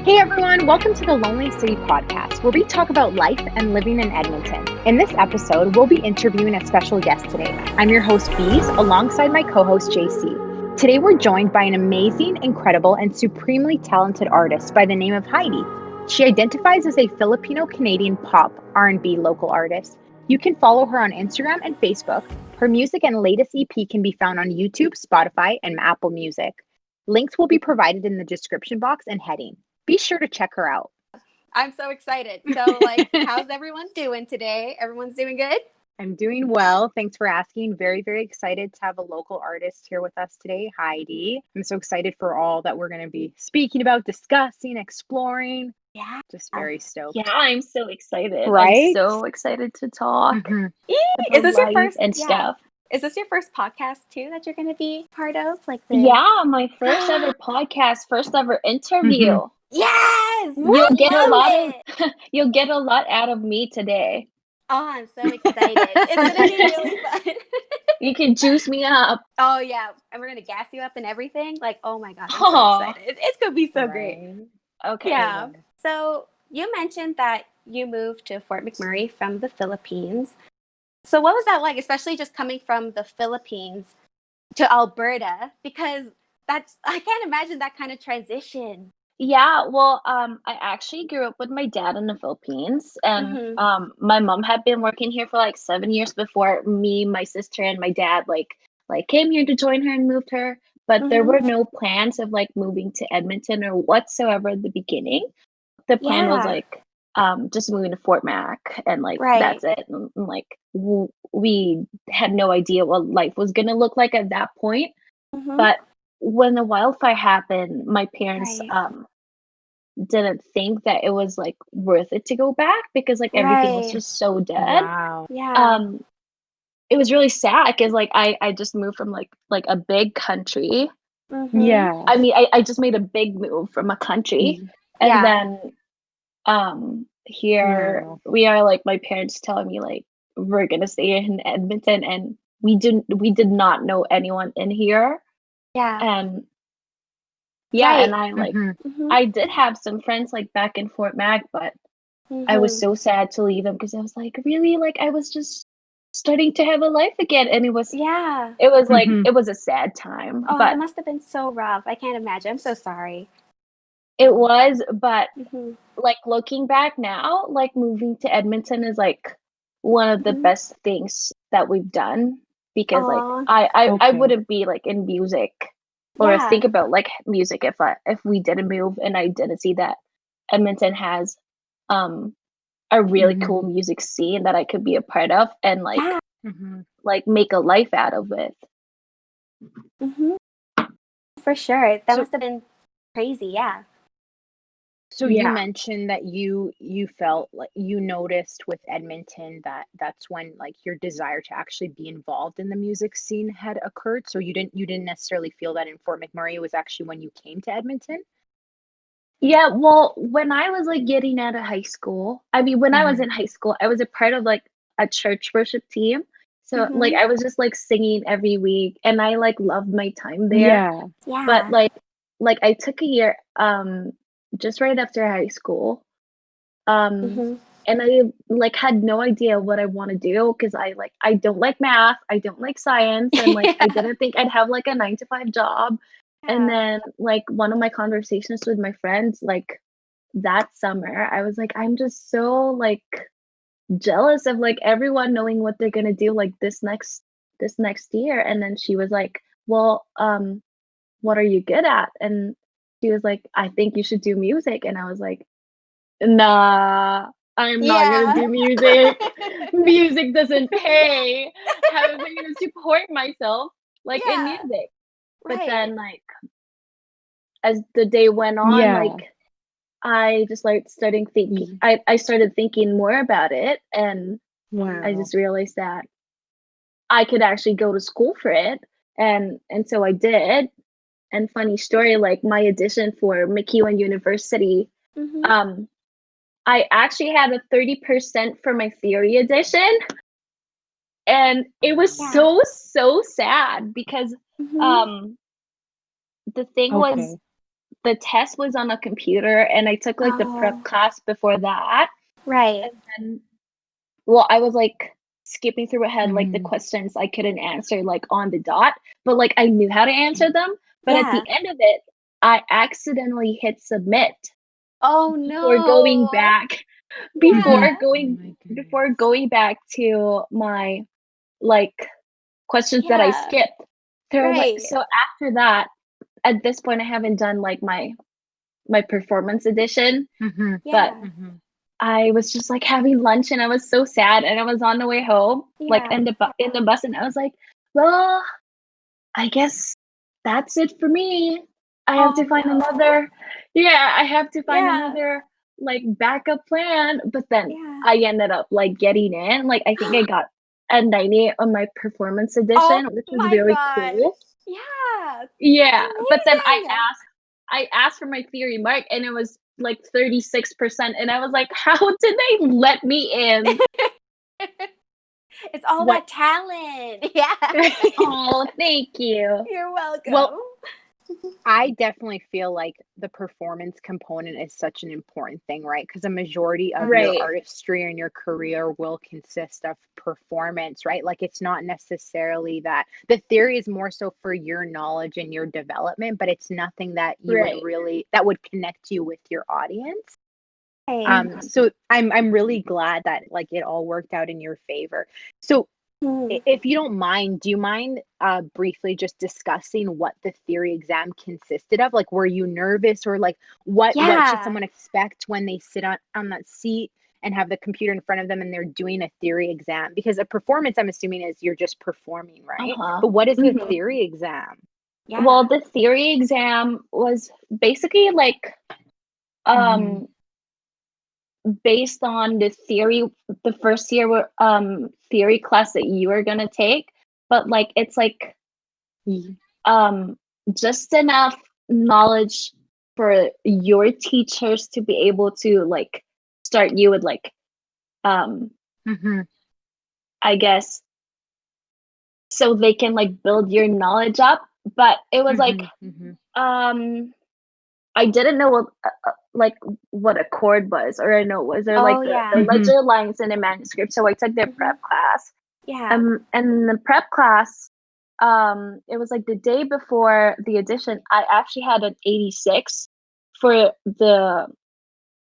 Hey everyone, welcome to the Loneliest City podcast, where we talk about life and living in Edmonton. In this episode, we'll be interviewing a special guest today. I'm your host, Bees, alongside my co host, JC. Today, we're joined by an amazing, incredible, and supremely talented artist by the name of HAIDEE. She identifies as a Filipino-Canadian pop R&B local artist. You can follow her on Instagram and Facebook. Her music and latest EP can be found on YouTube, Spotify, and Apple Music. Links will be provided in the description box and heading. Be sure to check her out. I'm so excited. So, how's everyone doing today? Everyone's doing good? I'm doing well. Thanks for asking. Very, very excited to have a local artist here with us today, HAIDEE. I'm so excited for all that we're going to be speaking about, discussing, exploring. Yeah. Just very stoked. Yeah, I'm so excited. Right? I'm so excited to talk Is this your life first and stuff. Is this your first podcast too that you're going to be part of? Yeah, my first ever podcast, first ever interview. Yes! You'll get a lot it. of you'll get a lot out of me today. Oh, I'm so excited. It's going to be really fun. You can juice me up. Oh, yeah. And we're going to gas you up and everything. Oh my God. I'm so excited. It's going to be so great. Okay. Yeah. So you mentioned that you moved to Fort McMurray from the Philippines. So what was that like, especially just coming from the Philippines to Alberta? Because I can't imagine that kind of transition. Yeah, well, I actually grew up with my dad in the Philippines, and my mom had been working here for like 7 years before me, my sister, and my dad came here to join her and moved her. But there were no plans of moving to Edmonton or whatsoever at the beginning. The plan was just moving to Fort Mac, and that's it. And, we had no idea what life was gonna look like at that point. But when the wildfire happened, my parents didn't think that it was worth it to go back because everything was just so dead. Wow. Yeah. It was really sad because I just moved from a big country. Yeah. I mean, I just made a big move from a country, and then here we are, my parents telling me we're gonna stay in Edmonton, and we did not know anyone in here. And and I did have some friends back in Fort Mac, but I was so sad to leave them because I was really I was just starting to have a life again, and it was it was a sad time. Oh, but it must have been so rough. I can't imagine. I'm so sorry. It was, but looking back now, moving to Edmonton is one of the best things that we've done because I wouldn't be in music or think about music if we didn't move and I didn't see that Edmonton has a really cool music scene that I could be a part of and make a life out of it. For sure. That must have been crazy, yeah. So you mentioned that you felt you noticed with Edmonton that's when your desire to actually be involved in the music scene had occurred. So you didn't necessarily feel that in Fort McMurray. It was actually when you came to Edmonton. Yeah, well, when I was getting out of high school, I mean, when I was in high school, I was a part of a church worship team. So I was just singing every week, and I loved my time there. Yeah. But I took a year just right after high school. And I had no idea what I want to do because I don't like math, I don't like science, and I didn't think I'd have a 9-to-5 job. And then one of my conversations with my friends that summer, I was I'm just so jealous of everyone knowing what they're gonna do this next year. And then she was well, what are you good at? And she was I think you should do music. And I was nah, I'm not gonna do music. Music doesn't pay. How am I gonna support myself in music? But then as the day went on, I just started thinking I started thinking more about it, and I just realized that I could actually go to school for it, and so I did. And funny story, my audition for McEwen University, I actually had a 30% for my theory audition, and it was so sad because the thing was the test was on a computer, and I took like the prep class before that. Right. And then, well, I was like skipping through ahead, like the questions I couldn't answer like on the dot, but like I knew how to answer them. But at the end of it, I accidentally hit submit Oh before going no. back, Yeah. before going back to my like questions that I Yeah. skipped. Right. So after that, at this point, I haven't done like my performance edition, but Yeah. I was just like having lunch, and I was so sad, and I was on the way home, like Yeah. in the bus, and I was like, well, I guess that's it for me. I have Oh to find no. another, yeah, I have to find Yeah. another like backup plan. But then Yeah. I ended up like getting in. Like I think I got a 90 on my performance Oh edition, which was my really gosh. cool. Yeah. That's Yeah, but then amazing. I asked for my theory mark, and it was like 36%, and I was like, how did they let me in? It's all What? that talent. Yeah. Oh, thank you. You're welcome. Well, I definitely feel like the performance component is such an important thing, right? Because a majority of your Right. artistry and your career will consist of performance, right? Like it's not necessarily that the theory is more so for your knowledge and your development, but it's nothing that you Right. would really that would connect you with your audience. Right. So I'm really glad that like it all worked out in your favor. So if you don't mind, do you mind briefly just discussing what the theory exam consisted of? Like, were you nervous, or like what should Yeah. someone expect when they sit on that seat and have the computer in front of them and they're doing a theory exam? Because a performance, I'm assuming, is you're just performing, right? Uh-huh. But what is the Mhm. theory exam? Yeah. Well, the theory exam was basically like based on the theory, the first year theory class that you are gonna take, but like it's like just enough knowledge for your teachers to be able to like start you with like um I guess so they can like build your knowledge up. But it was like I didn't know like what a chord was, or I know was there like Oh the yeah. ledger lines in a manuscript. So I took their prep class. Yeah. And the prep class, it was like the day before the edition. I actually had an 86 for the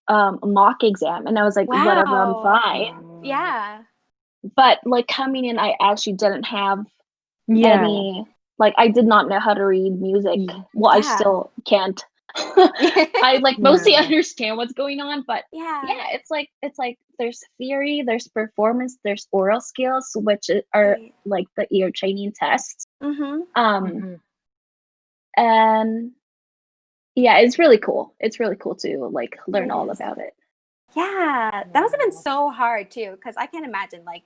mock exam, and I was like, whatever, I'm Wow. fine. Yeah. But like coming in, I actually didn't have Yeah. any, like I did not know how to read music. Well, I Yeah. still can't. I like mostly Yeah. understand what's going on, but Yeah. yeah, it's like there's theory, there's performance, there's oral skills, which are Right. like the ear training tests. Mm-hmm. And yeah, it's really cool. It's really cool to like learn all It is. about it. Yeah. That must have been so hard too, because I can't imagine like,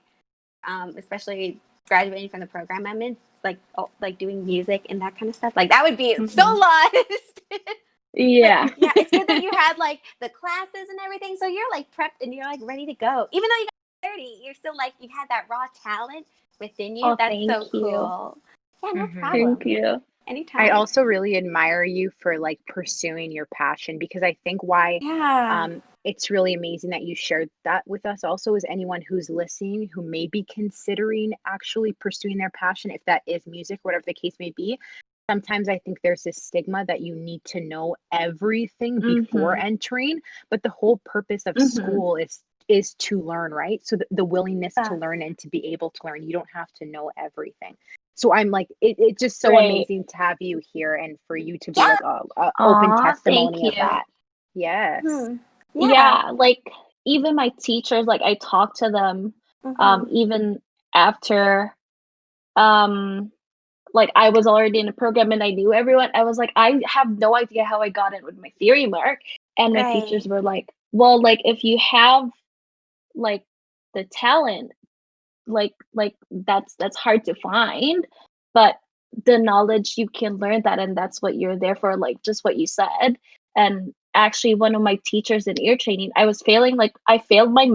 especially graduating from the program I'm in, like doing music and that kind of stuff. Like that would be so lost. But Yeah. yeah, it's good that you had like the classes and everything. So you're like prepped and you're like ready to go. Even though you got 30, you're still like you had that raw talent within you. Oh, That's thank so you. cool. Yeah, no Thank problem. you. I Anytime. also really admire you for like pursuing your passion, because I think why Yeah. it's really amazing that you shared that with us also is anyone who's listening who may be considering actually pursuing their passion, if that is music, whatever the case may be. Sometimes I think there's this stigma that you need to know everything before entering, but the whole purpose of school is to learn, right? So the willingness to learn and to be able to learn, you don't have to know everything. So I'm like, it's just so Great. amazing to have you here and for you to be Yeah. like a open Aw, thank testimony of you. that. Yes. Yeah. Yeah, like even my teachers, like I talk to them even after like I was already in a program and I knew everyone. I was like, I have no idea how I got in with my theory mark. And my teachers Right. were like, well, like if you have like the talent, like that's hard to find, but the knowledge you can learn that, and that's what you're there for, like just what you said. And actually one of my teachers in ear training, I was failing, like I failed my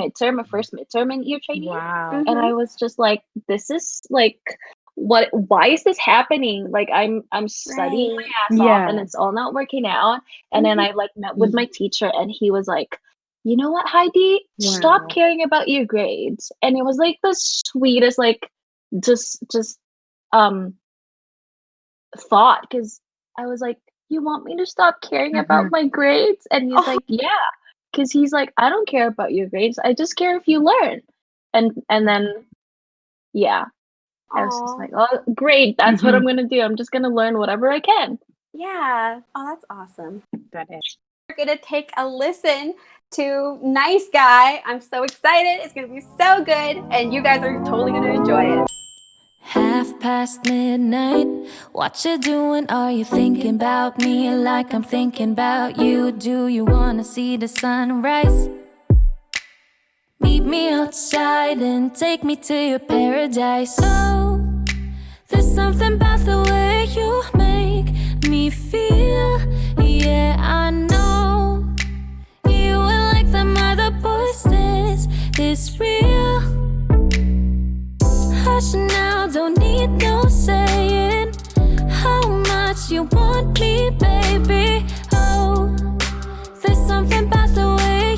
first midterm in ear training, Wow. and I was just like, this is like why is this happening? Like I'm studying my Right. ass off Yeah. and it's all not working out. And then I like met with my teacher and he was like, you know what, Heidi? Stop Wow. caring about your grades. And it was like the sweetest, like just um thought, because I was like, you want me to stop caring about Mhm. my grades? And he's Oh, like, yeah. Because he's like, I don't care about your grades. I just care if you learn. And then yeah, I was just aw. like, oh great, that's what I'm Mhm. gonna do. I'm just gonna learn whatever I can. Yeah. Oh, that's awesome. That is. We're gonna take a listen to Nice Guy. I'm so excited. It's gonna be so good, and you guys are totally gonna enjoy it. midnight. What you doing? Are you thinking about me like I'm thinking about you? Do you wanna see the sunrise? Meet me outside and take me to your paradise. Oh, there's something about the way you make me feel. Yeah, I know you ain't like the other boys. This is real. Hush now, don't need no saying how much you want me, baby. Oh, there's something about the way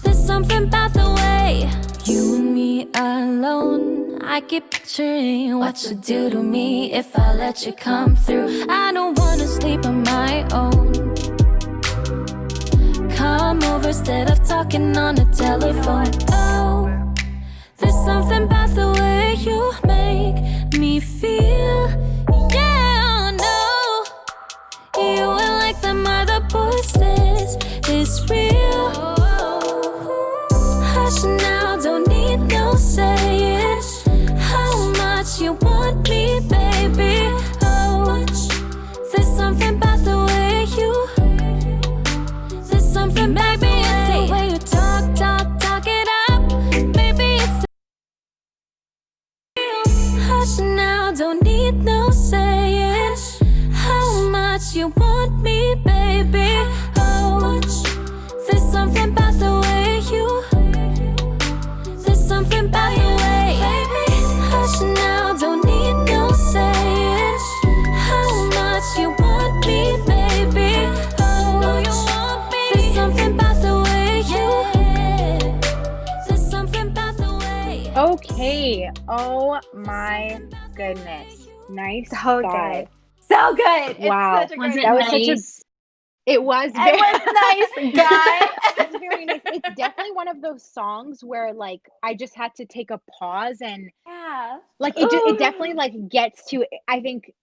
there's something about the way you and me alone. I keep picturing what you do to me if I let you come through. I don't wanna sleep on my own. Come over instead of talking on the telephone. Oh, there's something about the way you make me feel. Yeah, I know you ain't like the other boys. This is real. Hush now, don't need no saying how much you want me, baby. Oh, there's something about the way there's something, baby. It's the way you talk it up, baby. It's hush now, don't need no saying how much you want me, baby. Oh, there's something about the way there's something about the way, baby. Hush now, don't need no saying how much you want me, baby. Oh, there's something about the way there's something about the way. Okay. Oh my goodness. Nice So guy. good. So good. Wow. It's such a Was great it That was song. such a nice? it was It was nice, guy. it's very nice. It's definitely one of those songs where like I just had to take a pause and Yeah. like it definitely like gets to I think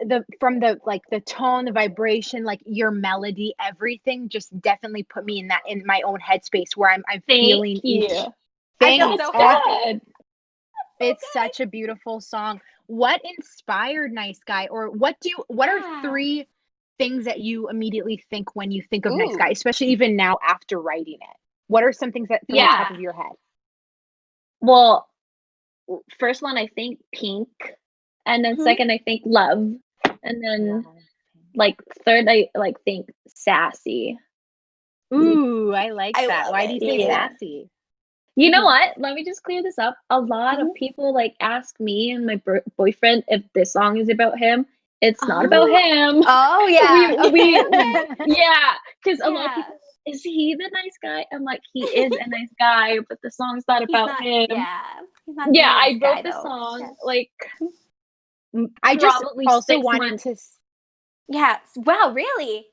the from the like the tone, the vibration, like your melody, everything just definitely put me in my own headspace where I'm Thank feeling you. each I feel thing. That's so Oh, happy. good. it's such a beautiful song. What inspired Nice Guy, or what are Yeah. 3 things that you immediately think when you think of Nice Guy, Ooh. especially even now after writing it? What are some things that from the top Yeah. of your head? Well, first one I think pink, and then Mhm. second I think love, and then like third I like think sassy. Ooh, I like I that. love Why do you it. say Yeah. sassy? You know Mhm. what? Let me just clear this up. A lot of Mhm. people like ask me and my boyfriend if this song is about him. It's not about Oh. him. Oh yeah. Okay. Okay. Yeah, because a lot of Yeah. people, is he the nice guy? I'm like, he is a nice guy, but the song's not He's about not. him. Yeah. He's not the Yeah, nice I wrote guy the though. song Yeah. like I just probably also 6 wanted months. to Yeah. Wow. Really?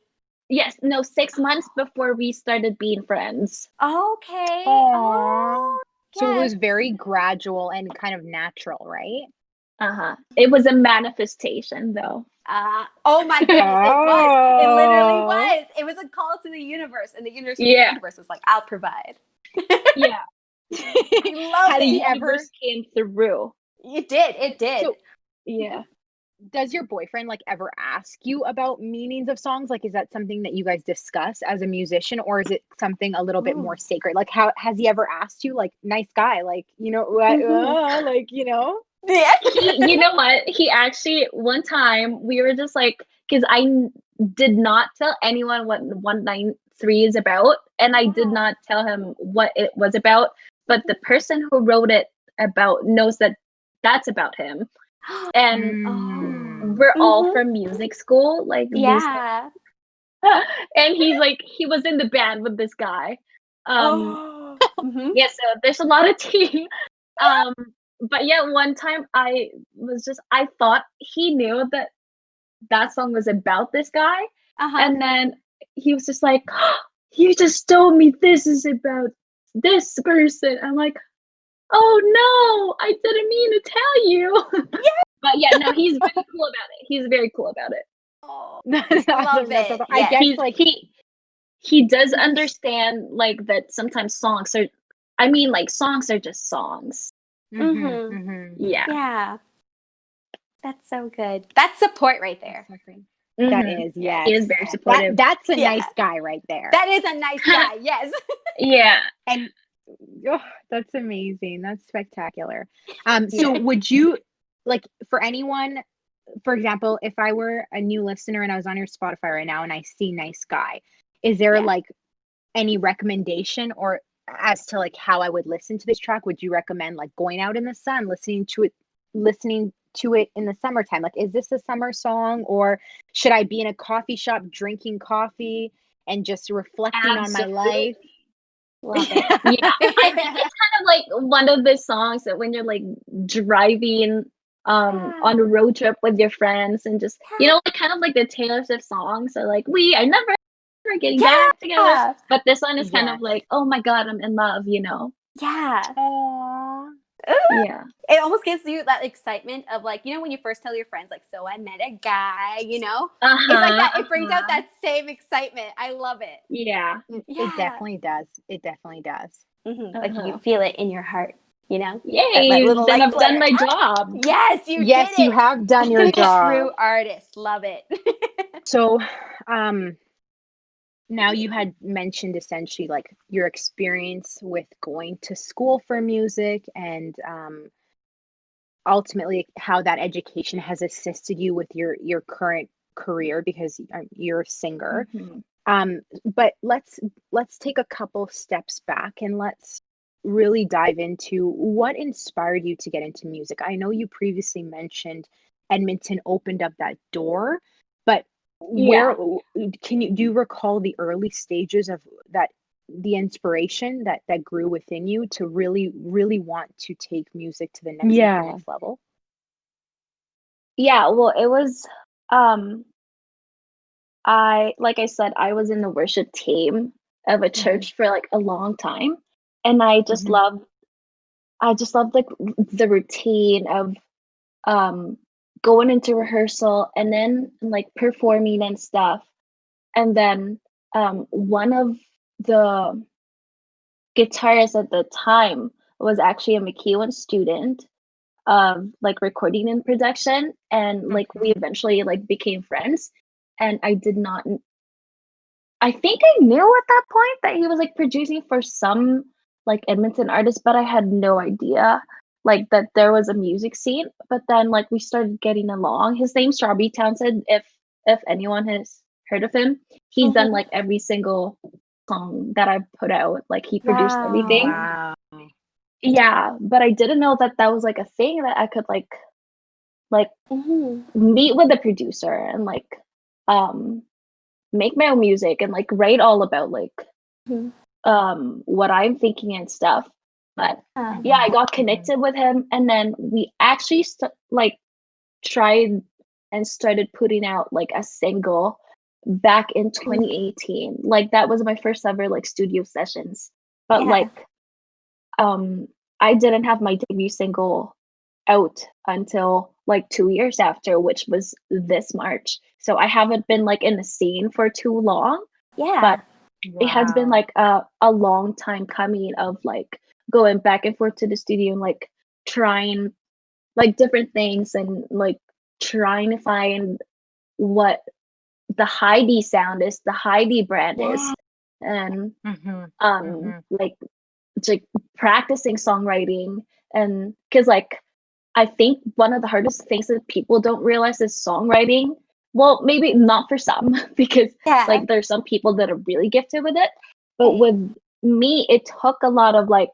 Yes, no, 6 months before we started being friends. Okay. Aww. Oh. So it Yes. was very gradual and kind of natural, right? Uh-huh. It was a manifestation though. Oh my goodness, it was. It literally Oh. was. It was a call to the universe, and the Yeah, universe was like, "I'll provide." yeah. I love Has The he it. ever universe came through. It did. It did. so Yeah. does your boyfriend like ever ask you about meanings of songs? Like is that something that you guys discuss as a musician, or is it something a little bit more Ooh. sacred? Like how has he ever asked you like nice guy, like, what like, Yeah. You know what? He actually one time we were just like, because did not tell anyone what 193 is about, and I did Yeah. not tell him what it was about. But the person who wrote it about knows that that's about him. And we're all Mhm. from music school, like these Yeah. and he was in the band with this guy. Mhm. Yeah, so there's a lot of tea. Um, but yeah, one time I thought he knew that that song was about this guy, Uh-huh. and then he was just like, "You just told me this is about this person." I'm like, "Oh no, I didn't mean to tell you." But yeah, no, he's very cool about it. He's very cool about it. Oh, That's love awesome. That's it. awesome. I Yes. guess He's like he does understand like that sometimes songs are I mean like songs are just songs. Mhm. Yeah. Yeah. That's so good. That's support right there. exactly. That Mhm. is, Yes. He yes. is very supportive. That's a Yeah. nice guy right there. That is a nice guy. Yes. Yeah. And oh, that's amazing. That's spectacular. So Yeah. would you like for anyone, for example, if I were a new listener and I was on your Spotify right now and I see nice guy, is there Yeah. like any recommendation or as to like how I would listen to this track? Would you recommend like going out in the sun, listening to it in the summertime? Like, is this a summer song or should I be in a coffee shop drinking coffee and just reflecting on my life? Absolutely. Love it. Yeah. I think it's kind of like one of the songs that when you're like driving Yeah. on a road trip with your friends and just like kind of like the Taylor Swift songs are like we are never getting back together. Yeah. But this one is kind of Yes. like, oh my god, I'm in love. Yeah. Aww. Yeah. It almost gives you that excitement of like, when you first tell your friends, like, so I met a guy. It's like that. It brings out that same excitement. I love it. Yeah. It Yeah. definitely does. It definitely does. Like you Uh-huh. feel it in your heart, that Yay, little then like I've done flutter. my job. Yes, you did Yes, you it. have done your Like a job. true artist. Love it. So, now you had mentioned essentially like your experience with going to school for music and ultimately how that education has assisted you with your current career because you're a singer. Mhm. But let's take a couple steps back and let's really dive into what inspired you to get into music. I know you previously mentioned Edmonton opened up that door, but Yeah. where do you recall the early stages of that, the inspiration that grew within you to really want to take music to the Yeah. next level? Yeah, well, it was um like I said, I was in the worship team of a Hmm. church for like a long time, and I just loved like the routine of um going into rehearsal and then like performing and stuff. And then one of the guitarists at the time was actually a McEwen student of like recording and production, and like we Hmm. eventually like became friends. And I think I knew at that point that he was like producing for some like Edmonton artists, but I had no idea like that there was a music scene. But then like we started getting along. His name's Strawberry Townsend, if anyone has heard of him. He's done Mhm. like every single song that I've put out. Like he produced everything. Wow. Wow. Yeah, but I didn't know that that was like a thing that I could like Mhm. meet with the producer and like um make my own music and like write all about like Mhm. what I'm thinking and stuff. But yeah, Hmm. I got Hmm. connected with him, and then we actually like tried and started putting out like a single back in Mhm. 2018. Like that was my first ever like studio sessions. But Yeah. like um I didn't have my debut single out until like 2 years after, which was this March. So I haven't been like in the scene for too long, but Yeah. it has been Wow. like a long time coming of like going back and forth to the studio and like trying like different things and like trying to find what the HAIDEE sound is, the HAIDEE brand Yeah. is, and Hmm. Hmm. like like practicing songwriting. And because like I think one of the hardest things that people don't realize is songwriting. Well, maybe not for some, because Yeah. like there's some people that are really gifted with it. But Right. with me, it took a lot of like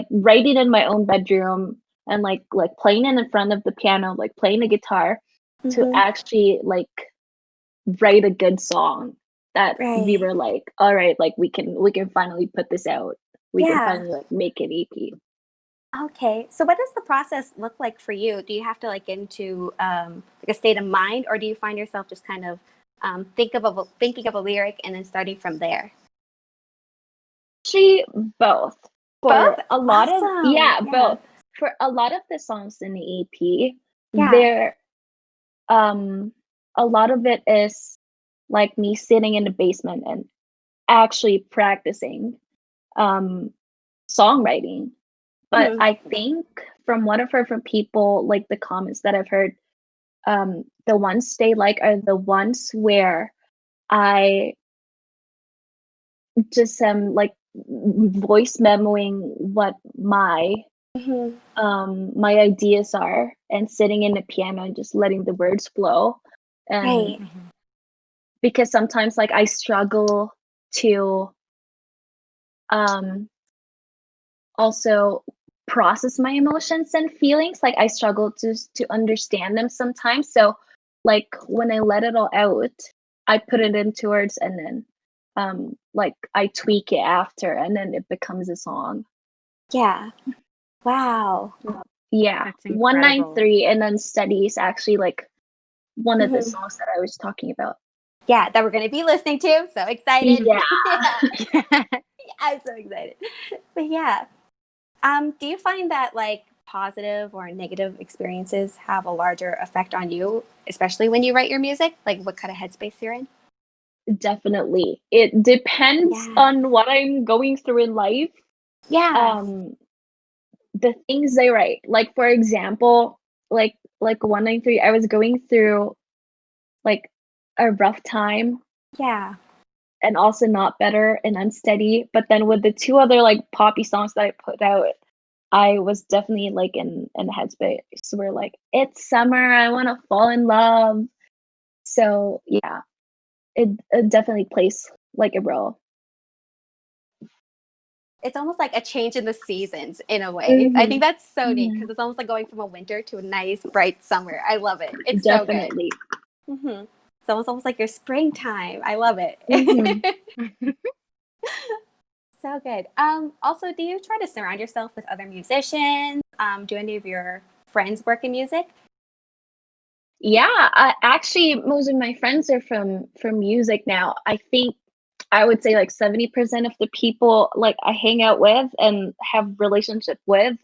writing in my own bedroom, and like playing it in front of the piano, like playing the guitar to actually like write a good song that we Right. were like, all right, like we can finally put this out. We can Yeah. finally like make an EP. Okay. So what does the process look like for you? Do you have to like get into like a state of mind, or do you find yourself just kind of thinking of a lyric and then starting from there? Actually, both. Both? For a lot of Awesome. Yeah. both. For a lot of the songs in the EP, Yeah. there a lot of it is like me sitting in the basement and actually practicing songwriting. But Mhm. I think from what I've heard from people, like the comments that I've heard, the ones they like are the ones where I just am like voice memoing what Mhm. my ideas are and sitting in the piano and just letting the words flow. And Right. because sometimes like I struggle to um also process my emotions and feelings, like I struggle to understand them sometimes. So like when I let it all out, I put it into words, and then like I tweak it after, and then it becomes a song. Yeah. Wow. Yeah, That's incredible. 193 and then Steady is actually like one of the Mhm. songs that I was talking about. Yeah, that we're going to be listening to. So excited. Yeah. Yeah. I'm so excited. But yeah. Do you find that like positive or negative experiences have a larger effect on you, especially when you write your music? Like what kind of headspace you're in? Definitely. It depends Yeah. on what I'm going through in life. Yeah. Um, the things they write. Like for example, like 193, I was going through like a rough time Yeah. and also not better and unsteady. But then with the two other like poppy songs that I put out, I was definitely like in a headspace where like it's summer, I want to fall in love. So yeah, it definitely plays like a role. It's almost like a change in the seasons in a way. I think Mhm. that's so neat Yeah, because it's almost like going from a winter to a nice, bright summer. I love it. It's so good. definitely. Hmm. So it's almost like your springtime. I love Mhm. it. So good. Also, do you try to surround yourself with other musicians? Do any of your friends work in music? Yeah, actually, most of my friends are from music now. I think I would say like 70% of the people like I hang out with and have relationship with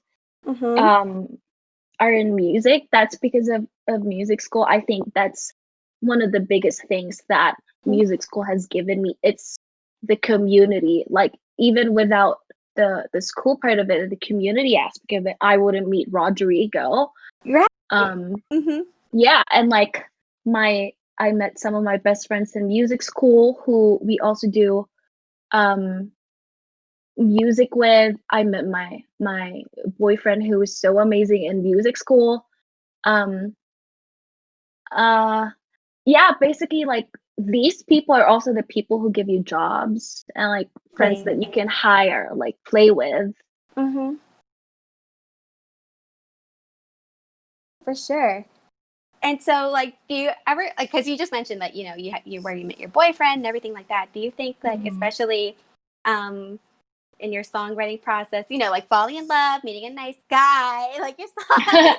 Mm-hmm. um are in music. That's because of music school. I think that's one of the biggest things that music school has given me. It's the community. Like even without the school part of it, the community aspect of it, I wouldn't meet Rodrigo. Right. Um Mm-hmm. yeah, and like my I met some of my best friends in music school who we also do um music with. I met my boyfriend who was so amazing in music school. Um uh yeah, basically like these people are also the people who give you jobs and like friends Exactly. that you can hire, like play with. Mm-hmm. For sure. And so, like, do you ever like? Because you just mentioned that you where you met your boyfriend and everything like that. Do you think like, Mhm. especially, um, in your songwriting process, like falling in love, meeting a nice guy, like your song,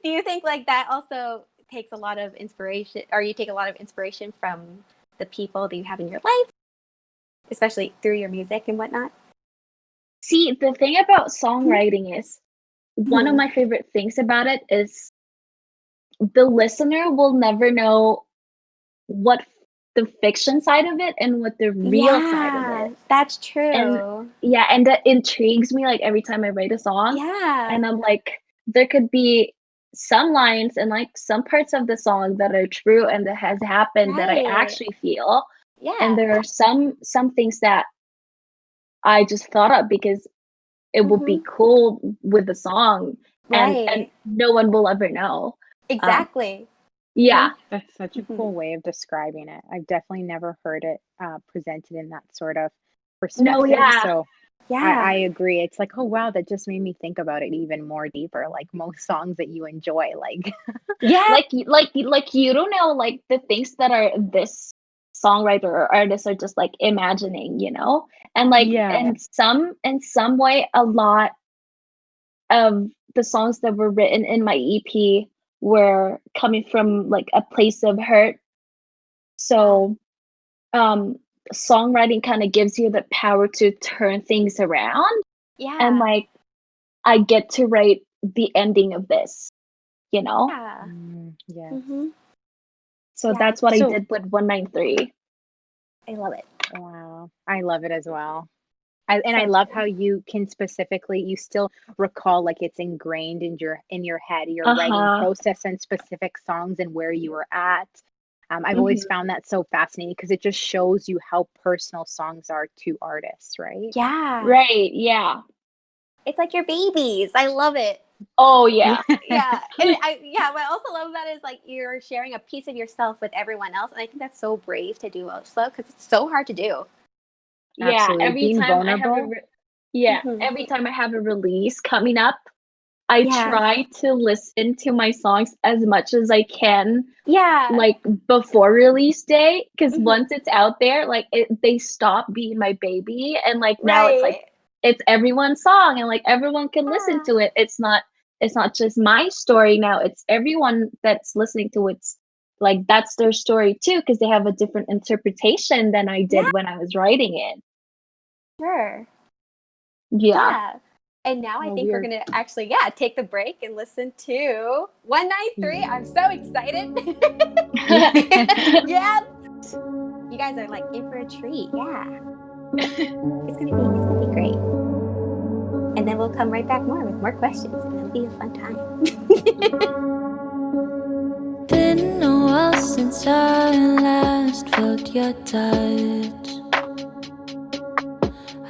do you think like that also takes a lot of inspiration, or you take a lot of inspiration from the people that you have in your life, especially through your music and whatnot? See, the thing about songwriting is one of Mhm. my favorite things about it is the listener will never know what the fiction side of it and what the real side of Yeah, it. that's And true. yeah, and that intrigues me like every time I write a song. Yeah, And I'm like, there could be some lines and like some parts of the song that are true and that has happened that I right. actually feel. And Yeah. there are some things that I just thought up because it would Hmm. be cool with the song, and Right. no one will ever know. Um, Exactly. yeah. That's such a Mhm. cool way of describing it. I've definitely never heard it presented in that sort of No, perspective. yeah. So I Yeah. agree. It's like, oh wow, that just made me think about it even more deeper. Like most songs that you enjoy, like Yeah. Like you don't know like the things that are this songwriter or artist are just like imagining, and like yeah, in some way a lot of the songs that were written in my EP were coming from like a place of hurt. So um songwriting kind of gives you the power to turn things around, and Yeah. like I get to write the ending of this, you know? Yeah. yes. Mhm. So Yeah. that's what I So did with 193. I love it. wow, I love it as well. And I So love how good. you can specifically you still recall like it's ingrained in your head, your writing Uh-huh. process and specific songs and where you were at. I've always Mhm. found that so fascinating because it just shows you how personal songs are to artists, right? Yeah. Right, yeah. It's like your babies. I love it. Oh, Yeah. yeah. Yeah. What I also love about it is like you're sharing a piece of yourself with everyone else. And I think that's so brave to do also because it's so hard to do. Yeah, Absolutely. Being vulnerable. Hmm. every time I have a release coming up, I Yeah. try to listen to my songs as much as I can, Yeah. like before release day, because Hmm. once it's out there, like they stop being my baby, and like now it's like Right. it's everyone's song, and like everyone can listen Yeah. to it. It's not just my story now, it's everyone that's listening to it's like that's their story too, because they have a different interpretation than I Yeah. did when I was writing it. Sure. Yeah. Yeah. And now I Oh, think we're we're gonna actually, yeah, take the break and listen to 193. I'm so excited. Yeah. You guys are like in for a treat. Yeah. It's gonna be great. And then we'll come right back more with more questions and it'll be a fun time. Been a while since I last felt your touch.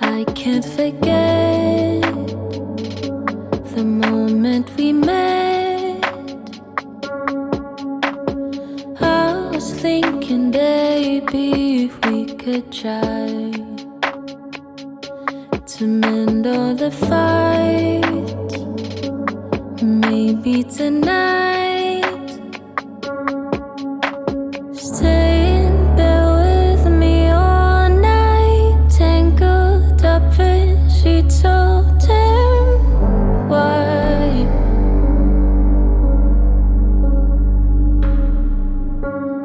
I can't forget the moment we met. I was thinking, baby, if we could try to mend all the fights, maybe tonight. Stay in bed with me all night, tangled up in sheets so damn white.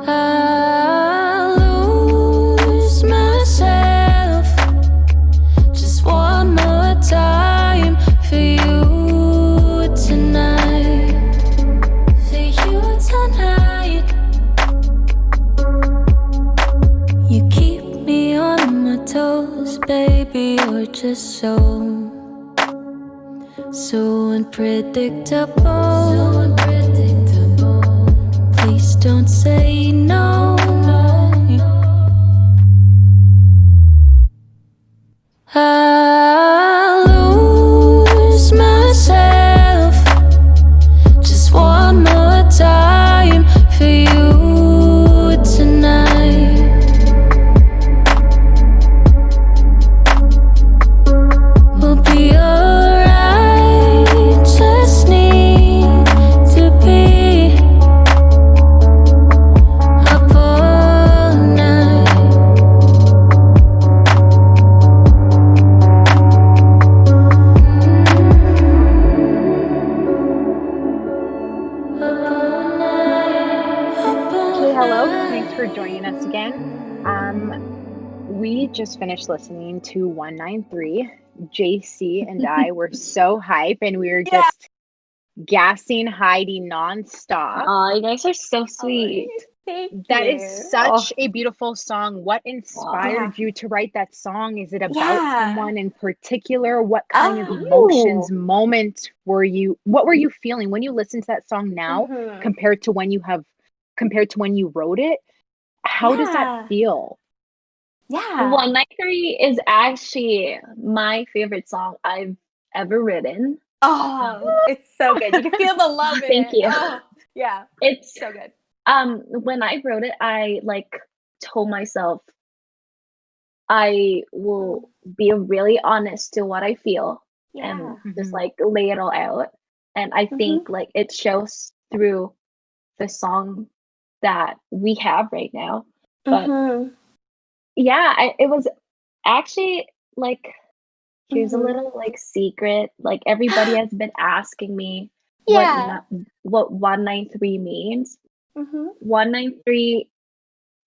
I lose myself just one more time for you tonight, for you tonight. You keep me on my toes, baby, you're just so unpredictable. So unpredictable. Please don't say no. I lose myself just one more time for you tonight. We'll be alright, just need to be up all night. Up all night, up all Hey, hello. Thanks for joining us again. Um, night. we just finished listening to 193. JC and I were so hype and we were Yeah. just gassing Heidi nonstop. Oh, you guys are so Oh, sweet. thank That is you. Oh, such a beautiful song. What Wow. yeah. inspired you to write that song? Is it about Yeah. someone in particular? What kind of Oh. emotions, Ooh. moments what were you feeling when you listen to that song now Hmm. compared to compared to when you wrote it? How does that Yeah. feel? Yeah. 193 is actually my favorite song I've ever written. Oh, it's so good. You can feel the love in Thank it. you. Oh, yeah. It's So good. when I wrote it, I like told myself I will be really honest to what I feel Yeah. and just like lay it all out. And I think like it shows through the song that we have right now. But yeah, it was actually like, here's a little like secret. Like everybody has been asking me Yeah. what 193 means. Mm-hmm. 193,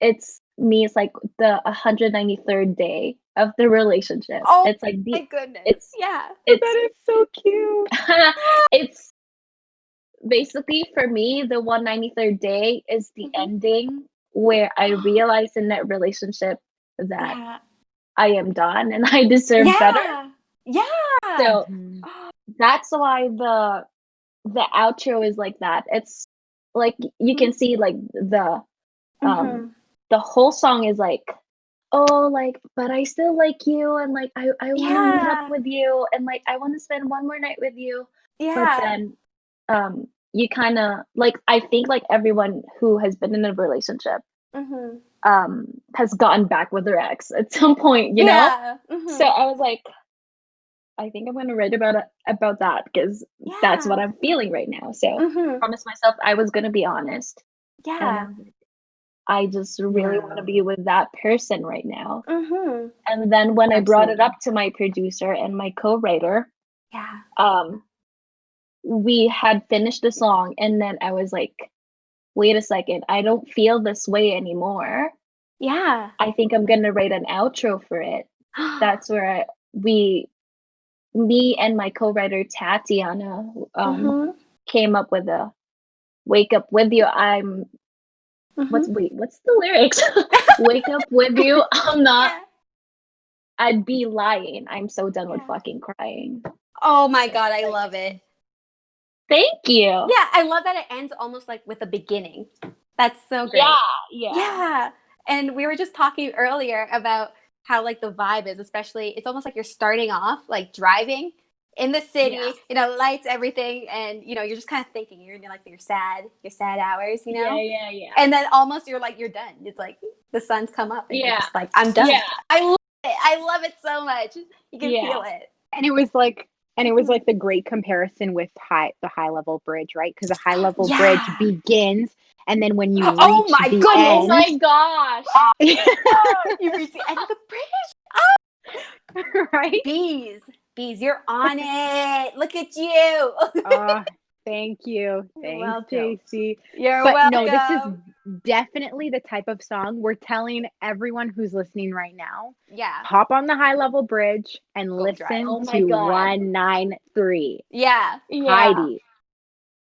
it's means like the 193rd day of the relationship. Oh It's like my goodness. it's Yeah. it's That is so cute. it's basically for me the 193rd day is the ending where I realize in that relationship that Yeah. I am done and I deserve better. Yeah. Yeah. So that's why the outro is like that. It's like you can see like the whole song is like, oh, like, but I still like you, and like I want to meet up Yeah. with you, and like I want to spend one more night with you. But Yeah. then you kind of like, I think like everyone who has been in a relationship has gotten back with their ex at some point, you know? Yeah. So I was like, I think I'm gonna write about that because that's what I'm feeling right now. So I promised myself I was gonna be honest. And I Yeah. was like, I just really want to be with that person right now. Mm-hmm. And then when I brought it Absolutely. up to my producer and my co-writer, Yeah. we had finished the song, and then I was like, wait a second, I don't feel this way anymore. Yeah. I think I'm gonna write an outro for it. That's where me and my co-writer Tatiana came up with a "Wake Up With You." What's the lyrics? Wake up with you. Yeah. I'd be lying. I'm so done with fucking crying. Oh my So, god, I like, love it. thank you. Yeah, I love that it ends almost like with a beginning. That's so great. Yeah. And we were just talking earlier about how like the vibe is, especially it's almost like you're starting off like driving in the city, you know, lights, everything, and you know, you're just kind of thinking you're in like your sad hours, you know? Yeah. And then almost you're done. It's like the sun's come up and you're Yeah. just like, I'm done. Yeah. I love it. I love it so much. You can Yeah. feel it. And it was like the great comparison with the high level bridge, right? Because the high level bridge Yeah. begins, and then when you Oh reach my the goodness. Oh end, my gosh. You reach the end of the bridge. right? Bees, you're on it. Look at you. Thank you. You're Thanks, welcome. JC. You're But welcome. no, this is definitely the type of song we're telling everyone who's listening right now. Yeah. Hop on the high level bridge and Go listen drive. Oh my to God. 193. Yeah. HAIDEE.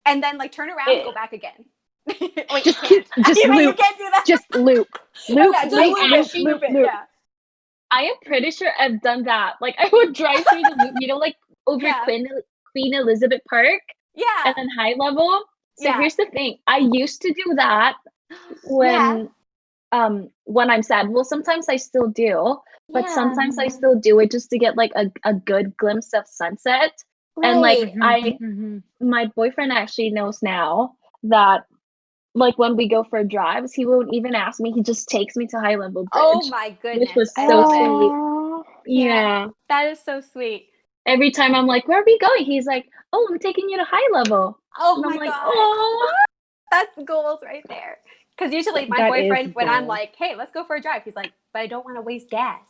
And then like turn around and go back again. Wait, Just you can't. just You loop. can't do that. Just loop. Oh, yeah, just loop it. Loop. Yeah. I am pretty sure I've done that. Like I would drive through the loop, you know, like over Yeah. Queen Elizabeth Park Yeah. and then high level. So Yeah. here's the thing. I used to do that Yeah. when I'm sad. Well, sometimes I still do, but Yeah. sometimes I still do it just to get like a good glimpse of sunset. And like Right. my boyfriend actually knows now that like when we go for drives, he won't even ask me. He just takes me to High Level Oh Bridge, my which goodness. was I so love it. sweet. Aw. Yeah. That is so sweet. Every time I'm like, where are we going? He's like, oh, I'm taking you to High Level. Oh And I'm my like, god. oh. That's goals right there. Because usually my That is boyfriend, when I'm goals. like, hey, let's go for a drive, he's like, but I don't want to waste gas.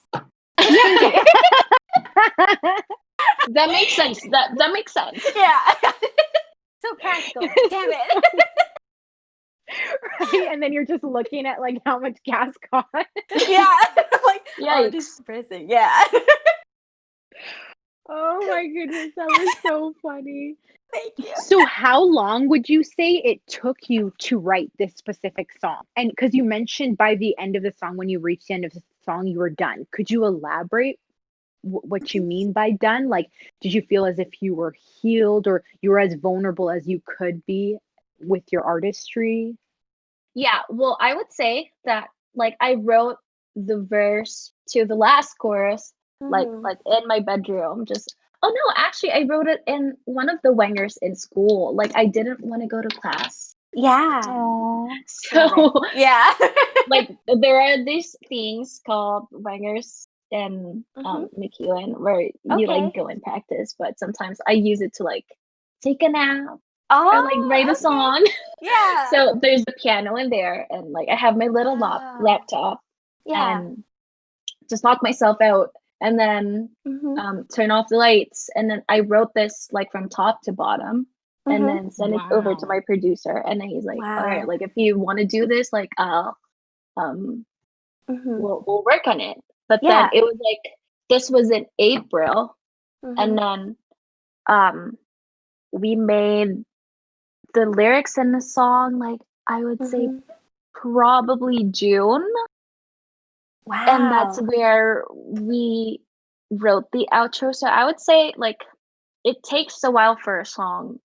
That makes sense. That makes sense. Yeah. So practical. Damn it. Right? And then you're just looking at like how much gas costs. Yeah. Like, oh, Yikes. this is pressing. Yeah. Oh my goodness, that was so funny. Thank you. So how long would you say it took you to write this specific song? And because you mentioned by the end of the song, when you reached the end of the song, you were done. Could you elaborate what you mean by done? Like, did you feel as if you were healed or you were as vulnerable as you could be with your artistry? Yeah, well, I would say that like I wrote the verse to the last chorus like in my bedroom. Just oh no, actually I wrote it in one of the wangers in school. Like I didn't want to go to class. Yeah. Aww. So Yeah. like there are these things called wangers and Mhm. McEwen where you Okay. like go and practice, but sometimes I use it to like take a nap or like write Oh, a okay. song. Yeah. So there's a piano in there, and like I have my little Wow. laptop Yeah. and just knock myself out, and then Mhm. turn off the lights, and then I wrote this like from top to bottom, and Mhm. then send it over to Wow. my producer, and then he's like, all right, Wow. like if you want to do this, like I'll um Mhm. we'll work on it. But then Yeah. it was like this was in April, and Mhm. then um we made the lyrics in the song like I would say Mhm. probably June, and that's Wow. where we wrote the outro. So I would say like it takes a while for a song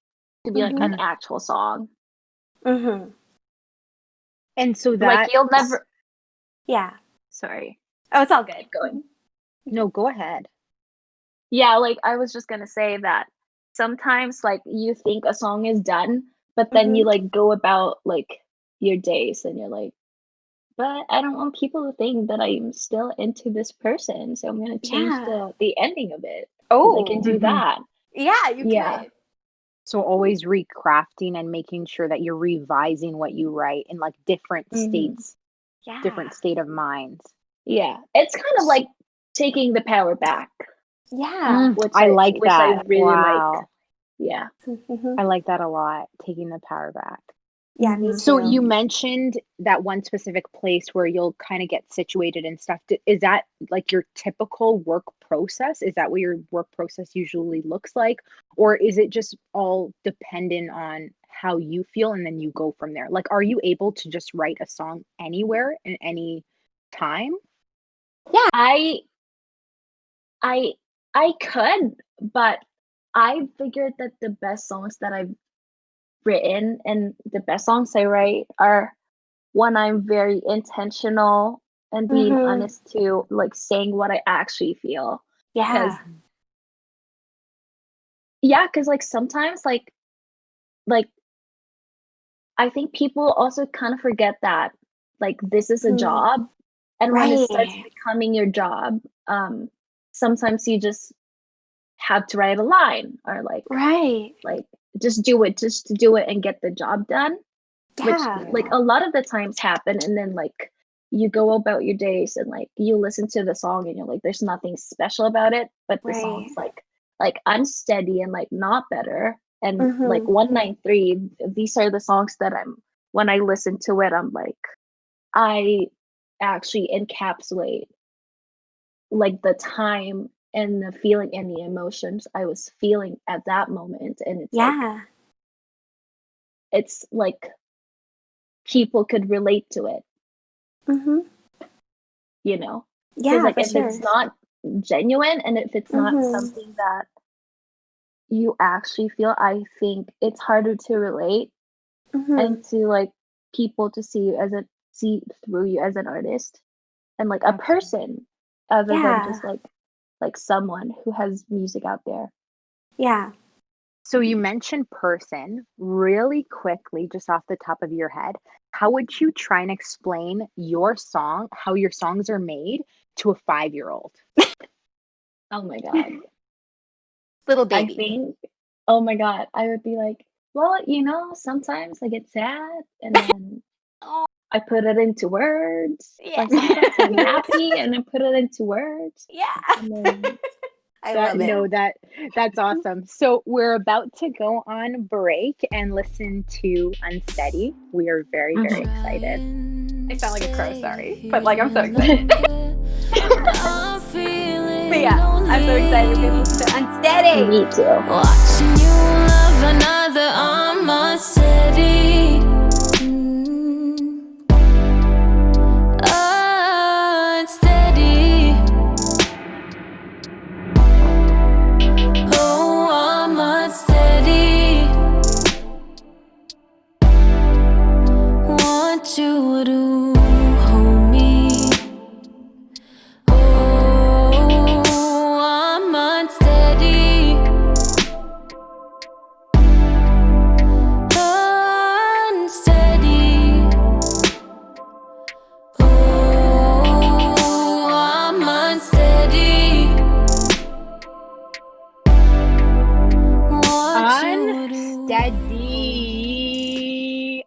to be like Mhm. an Mhm. actual song. Mhm. And so Like that, you'll never Yeah. sorry, Oh, it's all good. keep going. Mhm. no, go ahead. Yeah, like I was just gonna say that sometimes like you think a song is done, but then you Mhm. like go about like your days and you're like, but I don't want people to think that I'm still into this person, so I'm gonna change Yeah. the ending of it because I can Oh. do Mhm. that. Yeah, you Yeah. could. So always recrafting and making sure that you're revising what you write in like different Hmm. states, different Yeah. state of minds. Yeah. It's kind of like taking the power back, Yeah. I like which I that. really like. Wow. Yeah. Mhm. I like that a lot, taking the power back. Yeah, me Hmm. So you too. mentioned that one specific place where you'll kind of get situated and stuff. Is that like your typical work process? Is that what your work process usually looks like? Or is it just all dependent on how you feel and then you go from there? Like, are you able to just write a song anywhere in any time? I I I could, but I figured that the best songs that I've written and the best songs I write are when I'm very intentional and being Mhm. honest to like saying what I actually feel. Cause Yeah. yeah, cause like sometimes like I think people also kind of forget that like this is a Mhm. job, and when it starts Right. becoming your job, sometimes you just have to write a line or Right. like just do it just to do it and get the job done, which Yeah. like a lot of the times happen, and then like you go about your days and like you listen to the song and you're like there's nothing special about it, but the Right. song's like unsteady and like not better, and like Mhm. 193, these are the songs that I'm when I listen to it I'm like I actually encapsulate like the time and the feeling and the emotions I was feeling at that moment, and Yeah. it's like people could relate to it, Mhm. you know? Because Yeah, like for if it's sure. not genuine and if it's not Mhm. something that you actually feel, I think it's harder to relate Mhm. and to like people to see through you as an artist and like a Absolutely. person other than Yeah. just like someone who has music out there. Yeah. So you mentioned person really quickly, just off the top of your head. How would you try and explain your song, how your songs are made to a 5-year-old? Oh my god. Little I baby. think, oh my god, I would be like, well, sometimes I get sad and then Oh, I put it into words. yeah. Like sometimes I'm happy and I put it into words. Yeah. And then I That love it. no, that's awesome. So we're about to go on break and listen to Unsteady. We are very, very Mhm. excited. I sound like a crow, sorry. But like I'm so excited. I'm But feeling yeah, I'm so excited to be able to listen to lonely. Unsteady. Me too. Watching you love another on my city. Unsteady. Oh, I'm unsteady. Want you to hold me. Oh, I'm unsteady. Unsteady. Oh, I'm unsteady.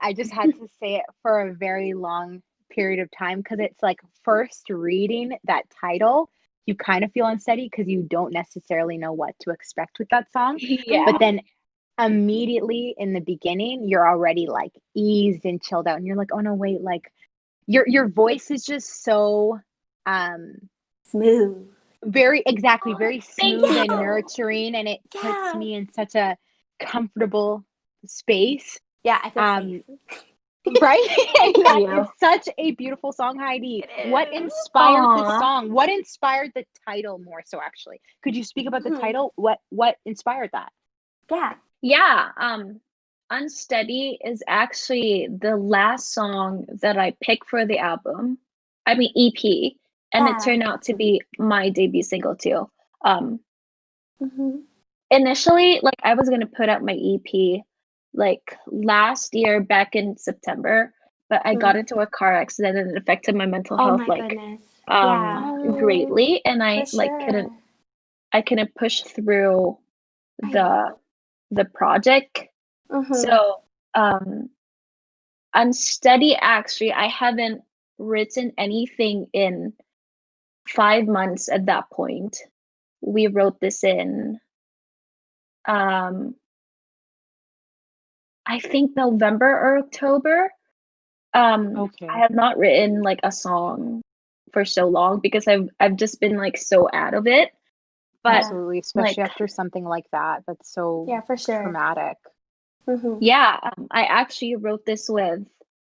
I just had to say it for a very long period of time because it's like first reading that title, you kind of feel unsteady because you don't necessarily know what to expect with that song. Yeah. But then immediately in the beginning, you're already like eased and chilled out, and you're like, oh no, wait, like your voice is just so Smooth. very Thank smooth and you. nurturing, and it puts Yeah. me in such a comfortable space. Yeah, I feel safe. Right? Exactly. you. It's such a beautiful song, Heidi. It What is. inspired the Aw. song? What inspired the title more so actually? Could you speak about the title? What inspired that? Yeah. Yeah, Unsteady is actually the last song that I picked for the album. I mean EP, and it Yeah. turned out to be my debut single too. Mm-hmm. Initially, like I was gonna put out my EP like last year back in September, but I got into a car accident and it affected my mental Oh health my like goodness. Yeah. greatly, and For I like sure. I couldn't push through Right. the project. Mm-hmm. So Unsteady, actually, I haven't written anything in 5 months at that point. We wrote this in I think November or October. Okay. I have not written like a song for so long because I've just been like so out of it. But Absolutely, especially like after something like that. That's so Yeah, for sure. traumatic. Mm-hmm. yeah, I actually wrote this with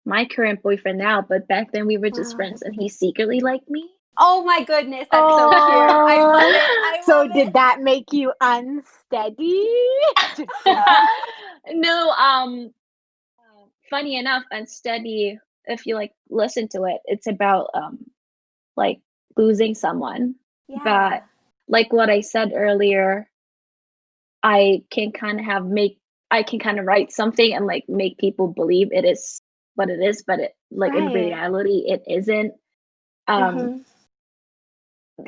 my current boyfriend now, but back then we were just Wow. friends and he secretly liked me. Oh my goodness, that's so cute. I love it. I So love did it. that make you unsteady? Just kidding. No, funny enough, Unsteady, if you like listen to it, it's about like losing someone. Yeah. But like what I said earlier, I can kind of I can kind of write something and like make people believe it is what it is, but it like in Right. reality it isn't. Mm-hmm.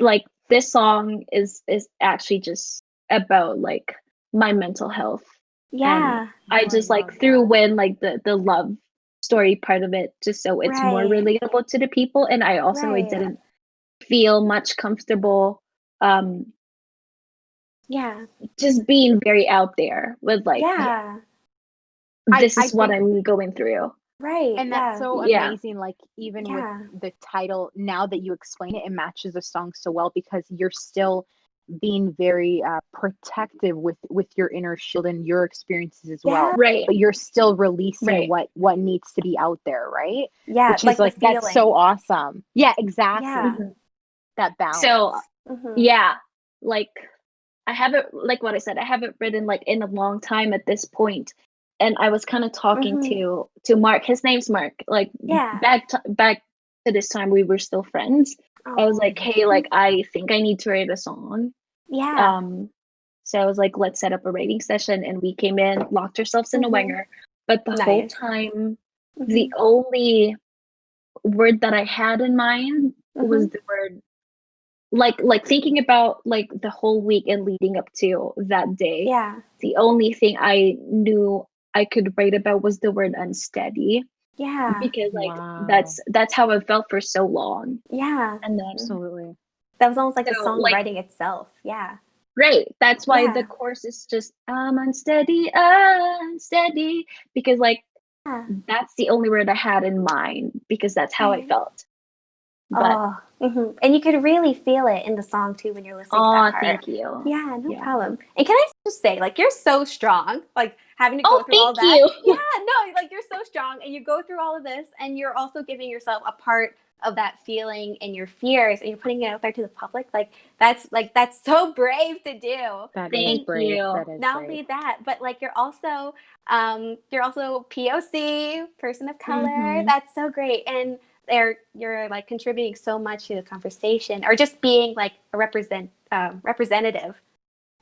Like this song is actually just about like my mental health, and Yeah. I Oh, I just love like threw that. in like the love story part of it just so it's more Right. relatable to the people, and I also I Right. didn't feel much comfortable Yeah. just being very out there with like Yeah. this I is what think, I'm going through. Right. and that's Yeah. so Yeah. amazing. Like, even with Yeah. the title, now that you explain it, it matches the song so well because you're still being very protective with your inner shield and your experiences as well. Yeah. Right. But you're still releasing Right. what needs to be out there, right? Yeah. Which is Like the like, that's so feeling. awesome. Yeah, exactly. Yeah. Mhm. That balance. So Mm-hmm. yeah, like I haven't, like what I said, I haven't written like in a long time at this point. And I was kind of talking Mm-hmm. to Mark. His name's Mark. Like Yeah. back to this time we were still friends. I was Oh. like, hey, like I think I need to write a song. Yeah. So I was like, let's set up a writing session, and we came in, locked ourselves in a Mm-hmm. winger. But the whole Nice. time, the Mm-hmm. only word that I had in mind was Mm-hmm. the word like thinking about like the whole week and leading up to that day. Yeah. The only thing I knew I could write about was the word unsteady, Yeah. because like Wow. that's how I felt for so long. Yeah. And then Absolutely. That was almost like the so like songwriting itself. Yeah. right, that's why the Yeah. chorus is just unsteady, unsteady, because like Yeah. that's the only word I had in mind because that's how I Right. felt. But Oh, and you could really feel it in the song too when you're listening to that oh, part. thank you. Yeah, no Yeah. problem. And can I just say, like, you're so strong, like having to go Oh, through all thank that. you. Yeah, no, like you're so strong, and you go through all of this, and you're also giving yourself a part of that feeling and your fears, and you're putting it out there to the public. That's so brave to do. That is Thank And brave. you. That is not brave. only that, but like you're also POC, person of color. Mhm. That's so great. And you're like contributing so much to the conversation, or just being like a representative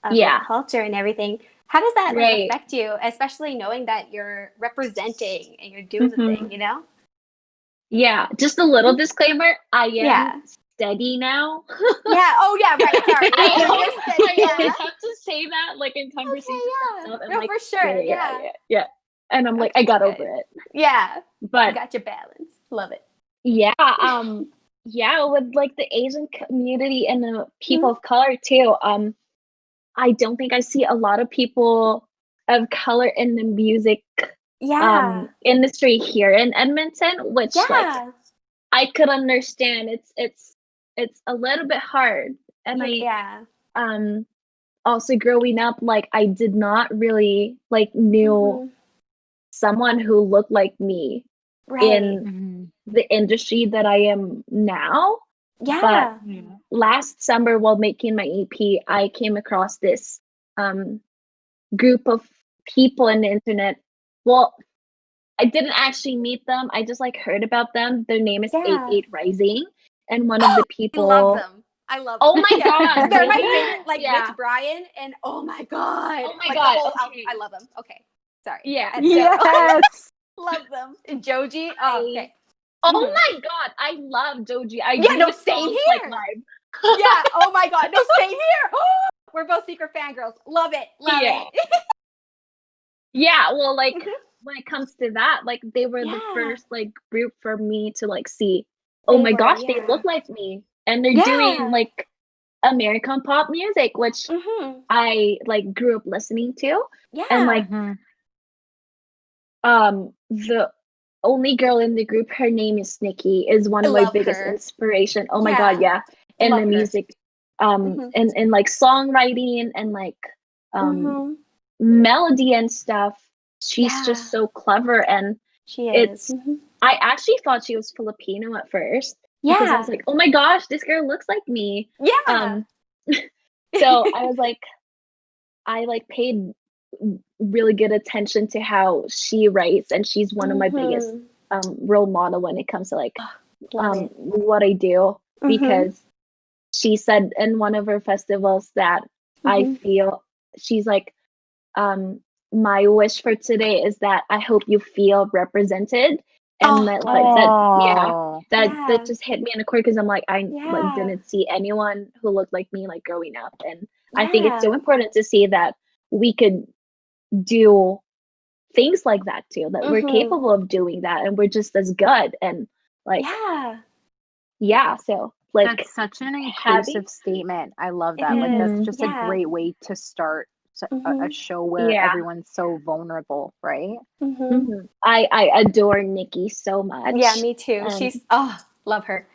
of your Yeah. culture and everything. How does that like Right. affect you, especially knowing that you're representing and you're doing the Mhm. thing, you know? Yeah, just a little disclaimer, I am Yeah. steady now. Yeah. Oh yeah, right. Sorry. I Yeah. You're always steady, I yeah. always have to say that like in Okay, conversations and yeah. stuff. I'm No, like, for yeah, sure. yeah, yeah, Yeah. yeah, yeah. and I'm like, Okay, I got good. over it. Yeah, you But got your balance. Love it. yeah, yeah, with like the Asian community and the people Mhm. of color too. I don't think I see a lot of people of color in the music Yeah, industry here in Edmonton, which like yeah, I could understand. It's a little bit hard. And I yeah. um also growing up, like I did not really like knew Hmm. someone who looked like me Right. in Mhm. the industry that I am now. But Yeah. Yeah. last summer while making my EP, I came across this um group of people on the internet. Well, I didn't actually meet them. I just like heard about them. Their name is Yeah. 88 Rising, and one of the I love people. them. I love Oh them. my Yeah. god, They're my really? favorite, like Rich Yeah. Brian and oh my god. Oh my Like the god. whole Okay. I love them. Okay. Sorry. Yeah. Go. So Yes. Love them. And Joji. Oh, I. okay. Oh Hmm. my god, I love Doji. I Yeah, do no, his same songs like here. live. Yeah. Oh my god. No, same here. We're both secret fangirls. Love it. Love Yeah. it. Yeah. Well, like Mhm. when it comes to that, like they were the Yeah. first like group for me to like see. Oh They my were, gosh, they look yeah. like me, and they're doing Yeah. like American pop music, which Mm-hmm. I like grew up listening to. And Yeah. like Mhm. the only girl in the group, her name is Nikki, is one I of my love biggest her. inspiration. Oh my god, Yeah. yeah. In the Love her. music, Mm-hmm. and like songwriting and like um Mm-hmm. melody and stuff. She's Yeah. just so clever, and She is. it's Mm-hmm. I actually thought she was Filipino at first because I was Yeah. like, oh my gosh, this girl looks like me. Yeah. Um so I was like, I like paid really good attention to how she writes, and she's one of my biggest Mm-hmm. role model when it comes to like Love it. what I do, Mm-hmm. because she said in one of her festivals that I Mm-hmm. feel she's like my wish for today is that I hope you feel represented, and Oh, that love like it. that yeah, Oh. that Yeah. just hit me in the core because I'm like I like Yeah. didn't see anyone who looked like me like growing up, and I think it's so Yeah. important to see that we could do things like that too, that we're Mm-hmm. capable of doing that and we're just as good, and like Yeah. yeah, so like That's such an having inclusive statement. I love It that. Like that's is. mhm, just a Yeah. great way to start a Mm-hmm. show where yeah, everyone's so vulnerable, right? Mm-hmm. mhm. I adore Nikki so Yeah, much, me too. and She's oh, love her.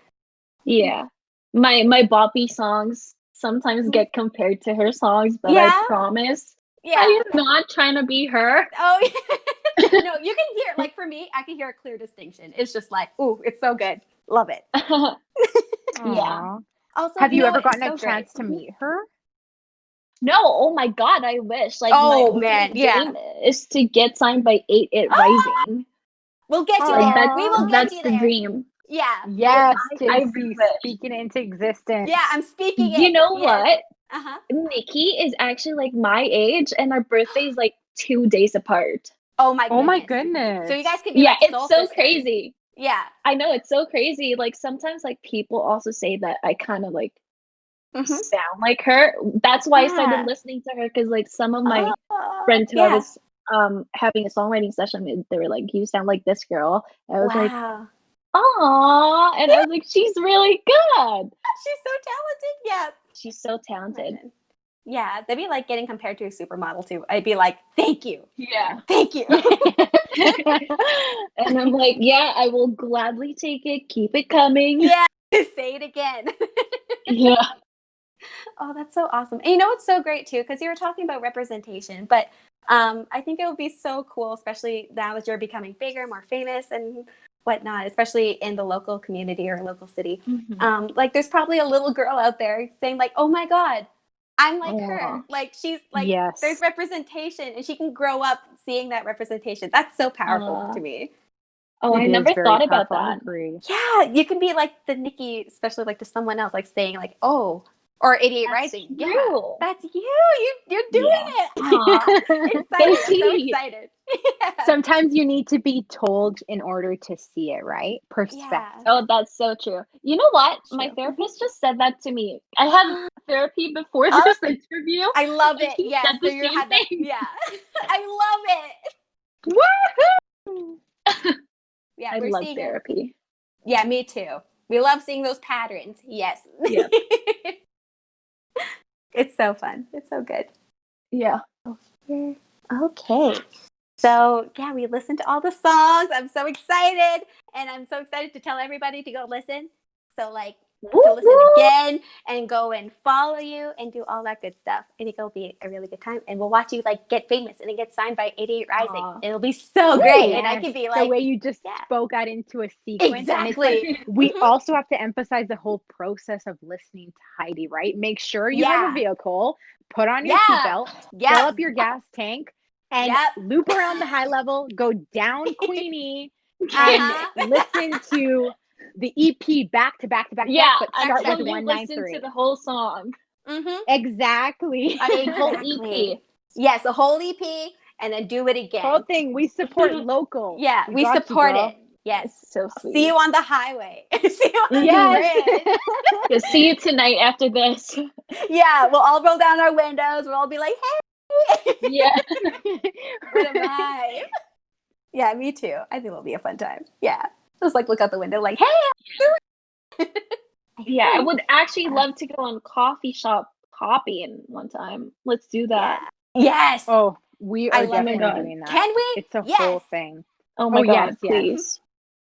yeah, my boppy songs sometimes Mhm. get compared to her songs, but I Yeah. promise I Yeah. am not trying to be her. Oh, no, you can hear, like for me, I can hear a clear distinction. It's just like, ooh, it's so good. Love it. Yeah. Aw. Also, Have you you know ever what? It's gotten a so great. chance to Mhm. meet her? No, oh my god, I wish. Like my Oh man, ultimate yeah. dream is to get signed by 8 It Rising. We'll get you Like there. that's We will Aw. get that's you the there. dream. Yeah. Oh, Yes, I really JC, wish. speaking it into Yeah, existence. I'm speaking You it. know Yes. what? Uh-huh. Nikki is actually like my age, and our birthday is like 2 days apart. Oh my Oh my goodness. So you guys goodness. could be Yeah, like it's soul so sisters. crazy. Yeah. I know it's so crazy. Like sometimes like people also say that I kind of like Mm-hmm. sound like her. That's why I started Yeah. listening to her, because like some of my Oh, friends who I yeah. was having a songwriting session with, they were like, you sound like this girl. And I was like, Wow. aw, and I was like, she's really good. She's so talented. Yeah. She's so talented. Imagine. Yeah, that'd be like getting compared to a supermodel too. I'd be like, thank you. Yeah. Thank you. And I'm like, yeah, I will gladly take it. Keep it coming. Yeah. Say it again. Yeah. Oh, that's so awesome. And you know what's so great too, because you were talking about representation, but I think it would be so cool, especially now that you're becoming bigger, more famous, and whatnot, especially in the local community or local city. Mhm. Like, there's probably a little girl out there saying, like, "Oh my God, I'm like Aw. her." Like, she's like, there's Yes. representation, and she can grow up seeing that representation. That's so powerful to Aw. me. Oh, I It is never very thought about powerful. I that. agree. Yeah, you can be like the Nikki, especially like to someone else, like saying like, "Oh," or 88 That's Rising. Yeah, true. that's you. You're doing Yeah. it. Aw. So Excited. I'm so sweet. excited. Yeah. Sometimes you need to be told in order to see it, right? Yeah. Perspective. Oh, that's so true. You know what? My True. therapist just said that to me. I had therapy before Oh, this interview, I love and it. she Yeah. said So the you same had that. thing. Yeah. I love it. Woohoo! Yeah, I we're love seeing. therapy. Yeah, me too. We love seeing those patterns. Yes. Yep. It's so fun. It's so good. Yeah. Okay. So, yeah, we listened to all the songs. I'm so excited. And I'm so excited to tell everybody to go listen. So, like, to listen again and go and follow you and do all that good stuff. I think it'll be a really good time. And we'll watch you, like, get famous and get signed by 88 Rising. Aww. It'll be so great. Yes. And I can be like, the way you just yeah. spoke out into a sequence. Exactly. And it's like, we also have to emphasize the whole process of listening to HAIDEE, right? Make sure you have a vehicle, put on your seatbelt, fill up your gas tank, and loop around the high level, go down Queenie, and listen to the EP back to back to back. Yeah, but start until with you 193. listen to the whole song. Exactly. I mean, whole EP. Yes, a whole EP, and then do it again. Whole thing. We support local. Yeah, we support it. Yes. So sweet. See you on the highway. See you on Yes. the bridge. See you tonight after this. Yeah, we'll all roll down our windows. We'll all be like, hey. Yeah. What a vibe. Yeah, me too. I think it'll be a fun time. Yeah. Just like look out the window like, hey. Yeah, I would actually love to go on coffee shop copying one time. Let's do that. Yeah. Yes. Oh, we are definitely God. doing that. Can we? It's a whole thing. Oh my God, yes, please.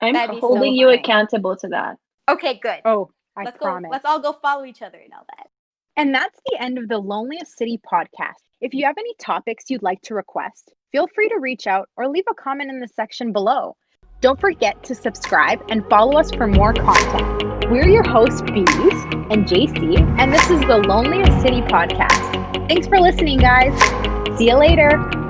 I'm That'd be holding so you funny. accountable to that. Okay, good. Oh, Let's promise. go. Let's all go follow each other and all that. And that's the end of the Loneliest City podcast. If you have any topics you'd like to request, feel free to reach out or leave a comment in the section below. Don't forget to subscribe and follow us for more content. We're your hosts, Bees and JC, and this is the Loneliest City podcast. Thanks for listening, guys. See you later.